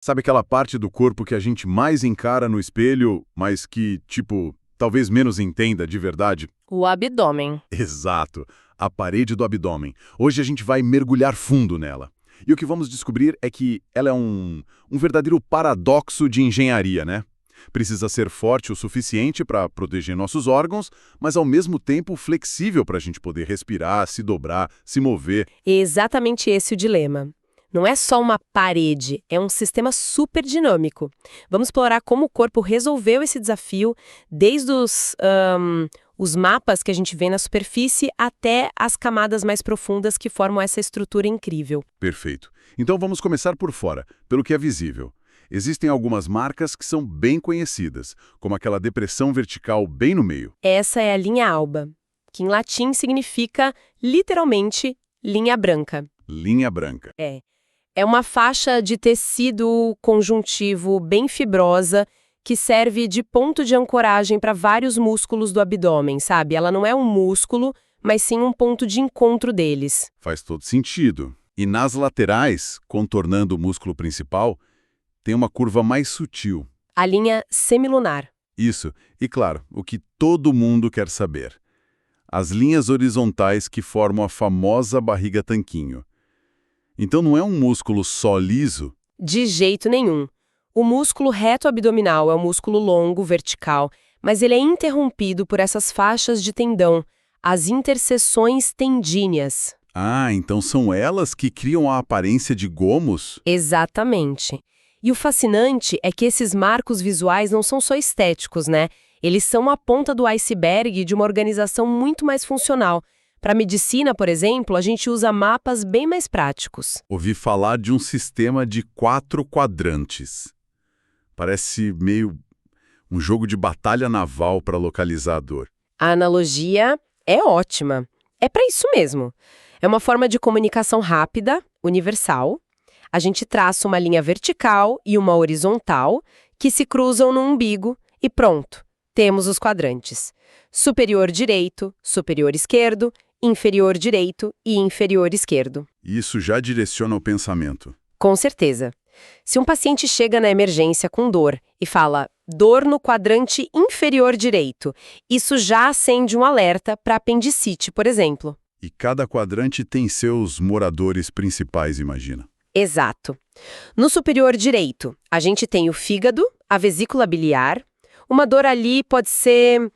Sabe aquela parte do corpo que a gente mais encara no espelho, mas que, talvez menos entenda de verdade? O abdômen. Exato, a parede do abdômen. Hoje a gente vai mergulhar fundo nela. E o que vamos descobrir é que ela é um verdadeiro paradoxo de engenharia, né? Precisa ser forte o suficiente para proteger nossos órgãos, mas ao mesmo tempo flexível para a gente poder respirar, se dobrar, se mover. É exatamente esse o dilema. Não é só uma parede, é um sistema super dinâmico. Vamos explorar como o corpo resolveu esse desafio, desde os mapas que a gente vê na superfície até as camadas mais profundas que formam essa estrutura incrível. Perfeito. Então vamos começar por fora, pelo que é visível. Existem algumas marcas que são bem conhecidas, como aquela depressão vertical bem no meio. Essa é a linha alba, que em latim significa, literalmente, linha branca. Linha branca. É uma faixa de tecido conjuntivo bem fibrosa que serve de ponto de ancoragem para vários músculos do abdômen, sabe? Ela não é um músculo, mas sim um ponto de encontro deles. Faz todo sentido. E nas laterais, contornando o músculo principal, tem uma curva mais sutil. A linha semilunar. Isso. E claro, o que todo mundo quer saber. As linhas horizontais que formam a famosa barriga tanquinho. Então não é um músculo só liso? De jeito nenhum. O músculo reto abdominal é um músculo longo, vertical, mas ele é interrompido por essas faixas de tendão, as interseções tendíneas. Ah, então são elas que criam a aparência de gomos? Exatamente. E o fascinante é que esses marcos visuais não são só estéticos, né? Eles são a ponta do iceberg de uma organização muito mais funcional. Para a medicina, por exemplo, a gente usa mapas bem mais práticos. Ouvi falar de um sistema de 4 quadrantes. Parece meio um jogo de batalha naval para localizar a dor. A analogia é ótima. É para isso mesmo. É uma forma de comunicação rápida, universal. A gente traça uma linha vertical e uma horizontal que se cruzam no umbigo e pronto, temos os quadrantes. Superior direito, superior esquerdo, inferior direito e inferior esquerdo. Isso já direciona o pensamento. Com certeza. Se um paciente chega na emergência com dor e fala dor no quadrante inferior direito, isso já acende um alerta para apendicite, por exemplo. E cada quadrante tem seus moradores principais, imagina. Exato. No superior direito, a gente tem o fígado, a vesícula biliar. Uma dor ali pode ser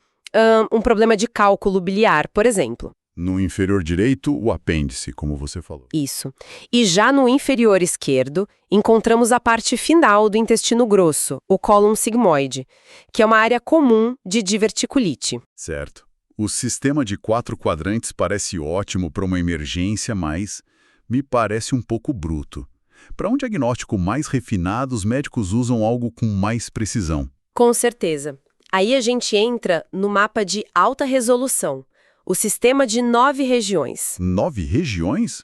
um problema de cálculo biliar, por exemplo. No inferior direito, o apêndice, como você falou. Isso. E já no inferior esquerdo, encontramos a parte final do intestino grosso, o cólon sigmoide, que é uma área comum de diverticulite. Certo. O sistema de 4 quadrantes parece ótimo para uma emergência, mas me parece um pouco bruto. Para um diagnóstico mais refinado, os médicos usam algo com mais precisão. Com certeza. Aí a gente entra no mapa de alta resolução. O sistema de 9 regiões. 9 regiões?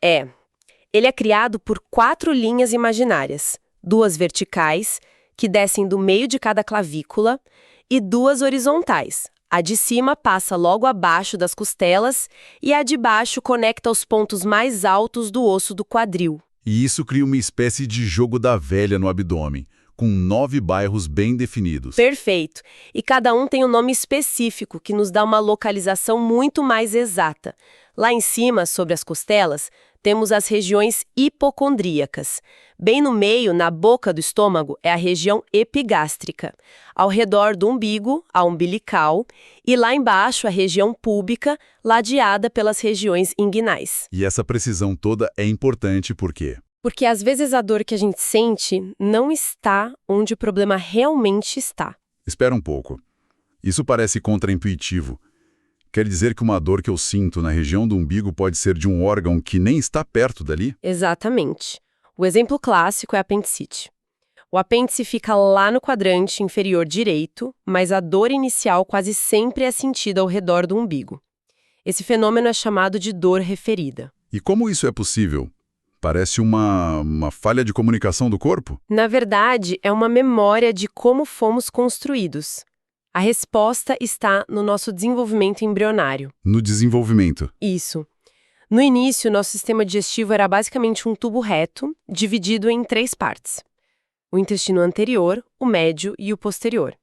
Ele é criado por 4 linhas imaginárias. 2 verticais, que descem do meio de cada clavícula, e 2 horizontais. A de cima passa logo abaixo das costelas e a de baixo conecta os pontos mais altos do osso do quadril. E isso cria uma espécie de jogo da velha no abdômen, com 9 bairros bem definidos. Perfeito. E cada um tem um nome específico que nos dá uma localização muito mais exata. Lá em cima, sobre as costelas, temos as regiões hipocondríacas. Bem no meio, na boca do estômago, é a região epigástrica. Ao redor do umbigo, a umbilical. E lá embaixo, a região púbica, ladeada pelas regiões inguinais. E essa precisão toda é importante porque Porque às vezes a dor que a gente sente não está onde o problema realmente está. Espera um pouco. Isso parece contraintuitivo. Quer dizer que uma dor que eu sinto na região do umbigo pode ser de um órgão que nem está perto dali? Exatamente. O exemplo clássico é a apendicite. O apêndice fica lá no quadrante inferior direito, mas a dor inicial quase sempre é sentida ao redor do umbigo. Esse fenômeno é chamado de dor referida. E como isso é possível? Parece uma falha de comunicação do corpo? Na verdade, é uma memória de como fomos construídos. A resposta está no nosso desenvolvimento embrionário. No desenvolvimento. Isso. No início, nosso sistema digestivo era basicamente um tubo reto, dividido em 3 partes. o intestino anterior, o médio e o posterior.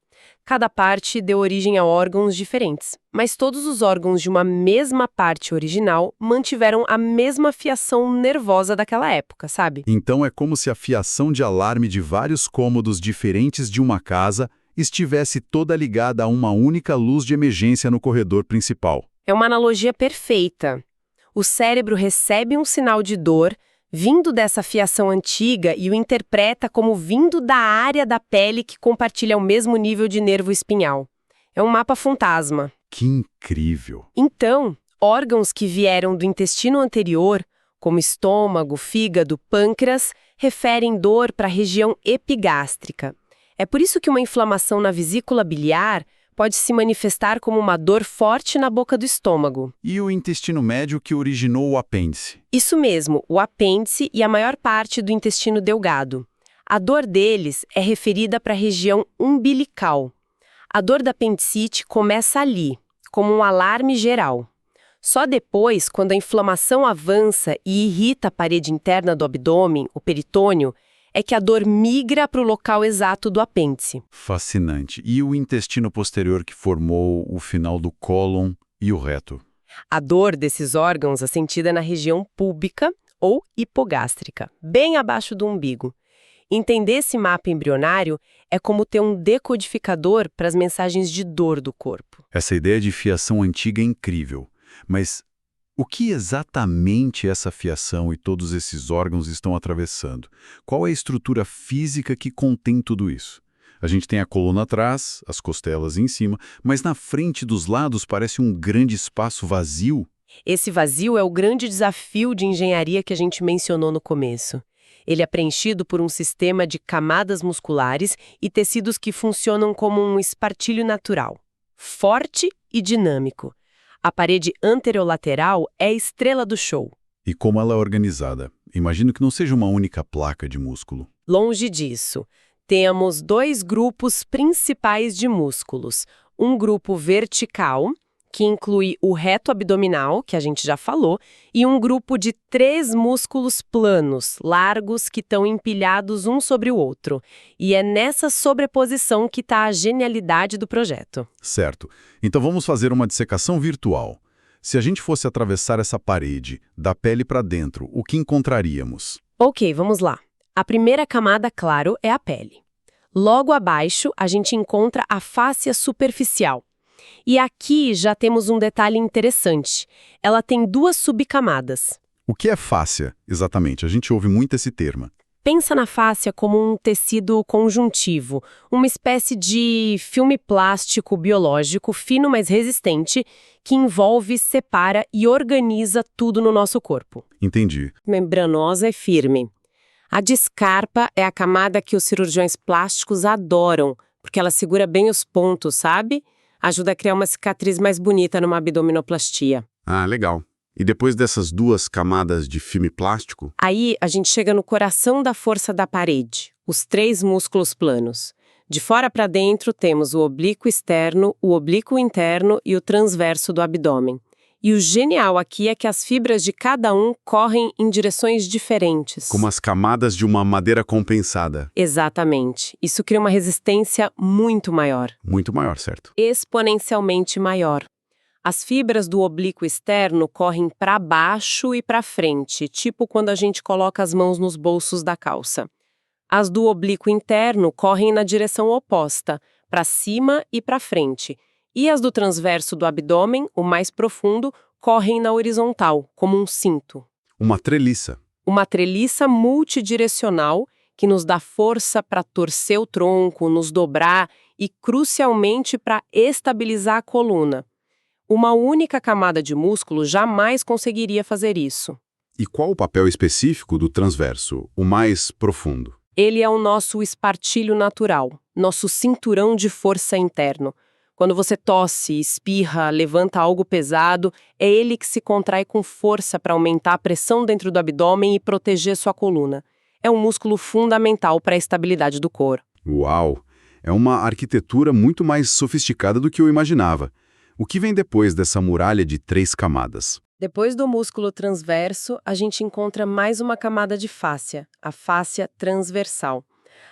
Cada parte deu origem a órgãos diferentes, mas todos os órgãos de uma mesma parte original mantiveram a mesma fiação nervosa daquela época, sabe? Então é como se a fiação de alarme de vários cômodos diferentes de uma casa estivesse toda ligada a uma única luz de emergência no corredor principal. É uma analogia perfeita. O cérebro recebe um sinal de dor vindo dessa fiação antiga e o interpreta como vindo da área da pele que compartilha o mesmo nível de nervo espinhal. É um mapa fantasma. Que incrível! Então, órgãos que vieram do intestino anterior, como estômago, fígado, pâncreas, referem dor para a região epigástrica. É por isso que uma inflamação na vesícula biliar pode se manifestar como uma dor forte na boca do estômago. E o intestino médio que originou o apêndice? Isso mesmo, o apêndice e a maior parte do intestino delgado. A dor deles é referida para a região umbilical. A dor da apendicite começa ali, como um alarme geral. Só depois, quando a inflamação avança e irrita a parede interna do abdômen, o peritônio, é que a dor migra para o local exato do apêndice. Fascinante. E o intestino posterior que formou o final do cólon e o reto? A dor desses órgãos é sentida na região púbica ou hipogástrica, bem abaixo do umbigo. Entender esse mapa embrionário é como ter um decodificador para as mensagens de dor do corpo. Essa ideia de fiação antiga é incrível. Mas o que exatamente essa fiação e todos esses órgãos estão atravessando? Qual é a estrutura física que contém tudo isso? A gente tem a coluna atrás, as costelas em cima, mas na frente dos lados parece um grande espaço vazio. Esse vazio é o grande desafio de engenharia que a gente mencionou no começo. Ele é preenchido por um sistema de camadas musculares e tecidos que funcionam como um espartilho natural, forte e dinâmico. A parede anterolateral é a estrela do show. E como ela é organizada? Imagino que não seja uma única placa de músculo. Longe disso. Temos dois grupos principais de músculos. Um grupo vertical, que inclui o reto abdominal, que a gente já falou, e um grupo de 3 músculos planos, largos, que estão empilhados um sobre o outro. E é nessa sobreposição que está a genialidade do projeto. Certo. Então vamos fazer uma dissecação virtual. Se a gente fosse atravessar essa parede, da pele para dentro, o que encontraríamos? Ok, vamos lá. A primeira camada, claro, é a pele. Logo abaixo, a gente encontra a fáscia superficial. E aqui já temos um detalhe interessante. Ela tem 2 subcamadas. O que é fáscia, exatamente? A gente ouve muito esse termo. Pensa na fáscia como um tecido conjuntivo, uma espécie de filme plástico biológico fino, mas resistente, que envolve, separa e organiza tudo no nosso corpo. Entendi. Membranosa e firme. A descarpa é a camada que os cirurgiões plásticos adoram, porque ela segura bem os pontos, sabe? Ajuda a criar uma cicatriz mais bonita numa abdominoplastia. Ah, legal. E depois dessas 2 camadas de filme plástico? Aí a gente chega no coração da força da parede, os 3 músculos planos. De fora para dentro temos o oblíquo externo, o oblíquo interno e o transverso do abdômen. E o genial aqui é que as fibras de cada um correm em direções diferentes. Como as camadas de uma madeira compensada. Exatamente. Isso cria uma resistência muito maior. Muito maior, certo? Exponencialmente maior. As fibras do oblíquo externo correm para baixo e para frente, tipo quando a gente coloca as mãos nos bolsos da calça. As do oblíquo interno correm na direção oposta, para cima e para frente. E as do transverso do abdômen, o mais profundo, correm na horizontal, como um cinto. Uma treliça. Uma treliça multidirecional que nos dá força para torcer o tronco, nos dobrar e, crucialmente, para estabilizar a coluna. Uma única camada de músculo jamais conseguiria fazer isso. E qual o papel específico do transverso, o mais profundo? Ele é o nosso espartilho natural, nosso cinturão de força interno. Quando você tosse, espirra, levanta algo pesado, é ele que se contrai com força para aumentar a pressão dentro do abdômen e proteger sua coluna. É um músculo fundamental para a estabilidade do corpo. Uau! É uma arquitetura muito mais sofisticada do que eu imaginava. O que vem depois dessa muralha de 3 camadas? Depois do músculo transverso, a gente encontra mais uma camada de fáscia, a fáscia transversal.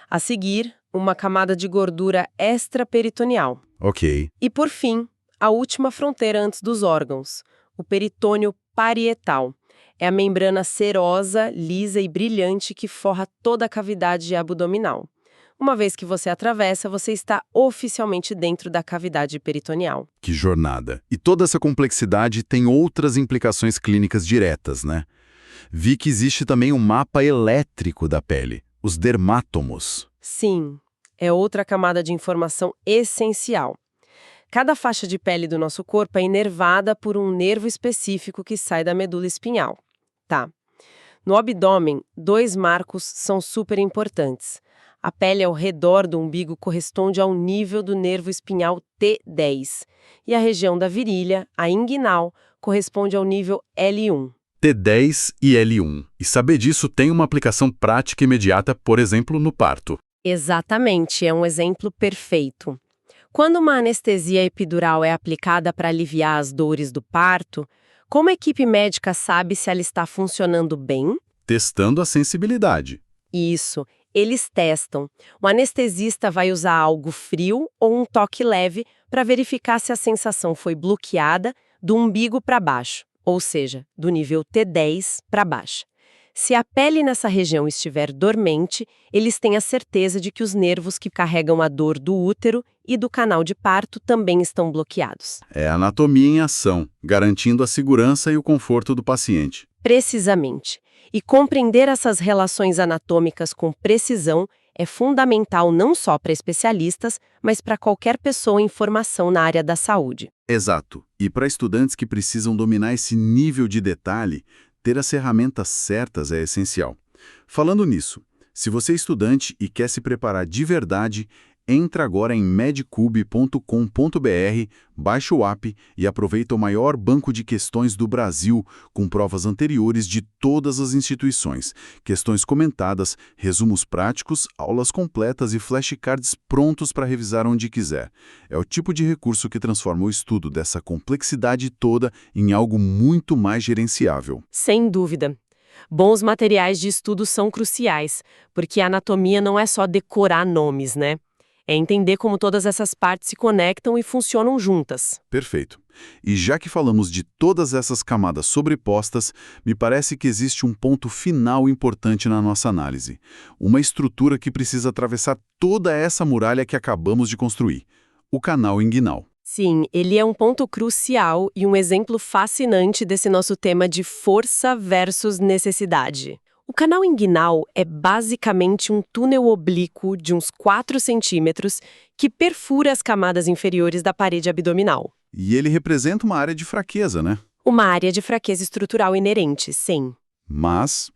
A seguir, uma camada de gordura extraperitoneal. Ok. E, por fim, a última fronteira antes dos órgãos, o peritônio parietal. É a membrana serosa, lisa e brilhante que forra toda a cavidade abdominal. Uma vez que você atravessa, você está oficialmente dentro da cavidade peritoneal. Que jornada. E toda essa complexidade tem outras implicações clínicas diretas, né? Vi que existe também um mapa elétrico da pele, os dermátomos. Sim, é outra camada de informação essencial. Cada faixa de pele do nosso corpo é inervada por um nervo específico que sai da medula espinhal. Tá. No abdômen, 2 marcos são super importantes. A pele ao redor do umbigo corresponde ao nível do nervo espinhal T10. E a região da virilha, a inguinal, corresponde ao nível L1. T10 e L1. E saber disso tem uma aplicação prática imediata, por exemplo, no parto. Exatamente, é um exemplo perfeito. Quando uma anestesia epidural é aplicada para aliviar as dores do parto, como a equipe médica sabe se ela está funcionando bem? Testando a sensibilidade. Isso, eles testam. O anestesista vai usar algo frio ou um toque leve para verificar se a sensação foi bloqueada do umbigo para baixo, ou seja, do nível T10 para baixo. Se a pele nessa região estiver dormente, eles têm a certeza de que os nervos que carregam a dor do útero e do canal de parto também estão bloqueados. É a anatomia em ação, garantindo a segurança e o conforto do paciente. Precisamente. E compreender essas relações anatômicas com precisão é fundamental não só para especialistas, mas para qualquer pessoa em formação na área da saúde. Exato. E para estudantes que precisam dominar esse nível de detalhe, ter as ferramentas certas é essencial. Falando nisso, se você é estudante e quer se preparar de verdade, entra agora em medcube.com.br, baixa o app e aproveita o maior banco de questões do Brasil, com provas anteriores de todas as instituições, questões comentadas, resumos práticos, aulas completas e flashcards prontos para revisar onde quiser. É o tipo de recurso que transforma o estudo dessa complexidade toda em algo muito mais gerenciável. Sem dúvida. Bons materiais de estudo são cruciais, porque a anatomia não é só decorar nomes, né? É entender como todas essas partes se conectam e funcionam juntas. Perfeito. E já que falamos de todas essas camadas sobrepostas, me parece que existe um ponto final importante na nossa análise. Uma estrutura que precisa atravessar toda essa muralha que acabamos de construir. O canal inguinal. Sim, ele é um ponto crucial e um exemplo fascinante desse nosso tema de força versus necessidade. O canal inguinal é basicamente um túnel oblíquo de uns 4 centímetros que perfura as camadas inferiores da parede abdominal. E ele representa uma área de fraqueza, né? Uma área de fraqueza estrutural inerente, sim. Mas,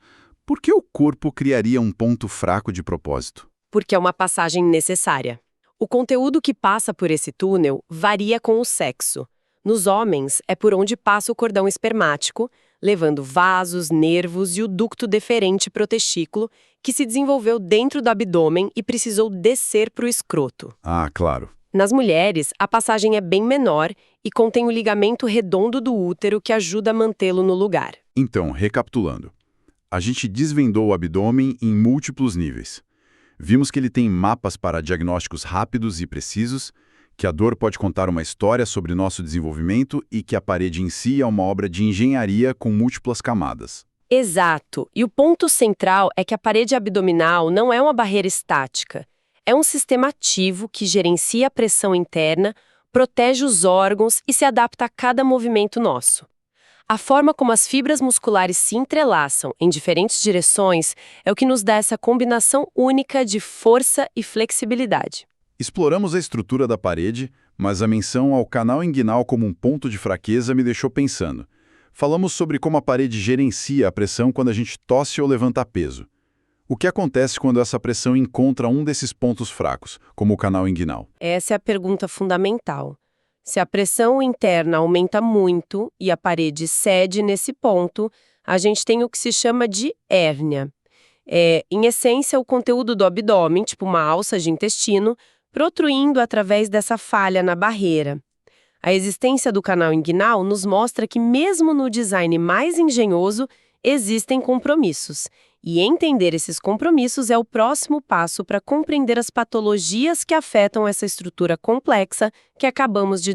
por que o corpo criaria um ponto fraco de propósito? Porque é uma passagem necessária. O conteúdo que passa por esse túnel varia com o sexo. Nos homens, é por onde passa o cordão espermático, levando vasos, nervos e o ducto deferente protestículo, que se desenvolveu dentro do abdômen e precisou descer para o escroto. Ah, claro. Nas mulheres, a passagem é bem menor e contém o ligamento redondo do útero que ajuda a mantê-lo no lugar. Então, recapitulando. A gente desvendou o abdômen em múltiplos níveis. Vimos que ele tem mapas para diagnósticos rápidos e precisos, que a dor pode contar uma história sobre nosso desenvolvimento e que a parede em si é uma obra de engenharia com múltiplas camadas. Exato. E o ponto central é que a parede abdominal não é uma barreira estática. É um sistema ativo que gerencia a pressão interna, protege os órgãos e se adapta a cada movimento nosso. A forma como as fibras musculares se entrelaçam em diferentes direções é o que nos dá essa combinação única de força e flexibilidade. Exploramos a estrutura da parede, mas a menção ao canal inguinal como um ponto de fraqueza me deixou pensando. Falamos sobre como a parede gerencia a pressão quando a gente tosse ou levanta peso. O que acontece quando essa pressão encontra um desses pontos fracos, como o canal inguinal? Essa é a pergunta fundamental. Se a pressão interna aumenta muito e a parede cede nesse ponto, a gente tem o que se chama de hérnia. Em essência, o conteúdo do abdômen, tipo uma alça de intestino, protruindo através dessa falha na barreira. A existência do canal inguinal nos mostra que mesmo no design mais engenhoso, existem compromissos. E entender esses compromissos é o próximo passo para compreender as patologias que afetam essa estrutura complexa que acabamos de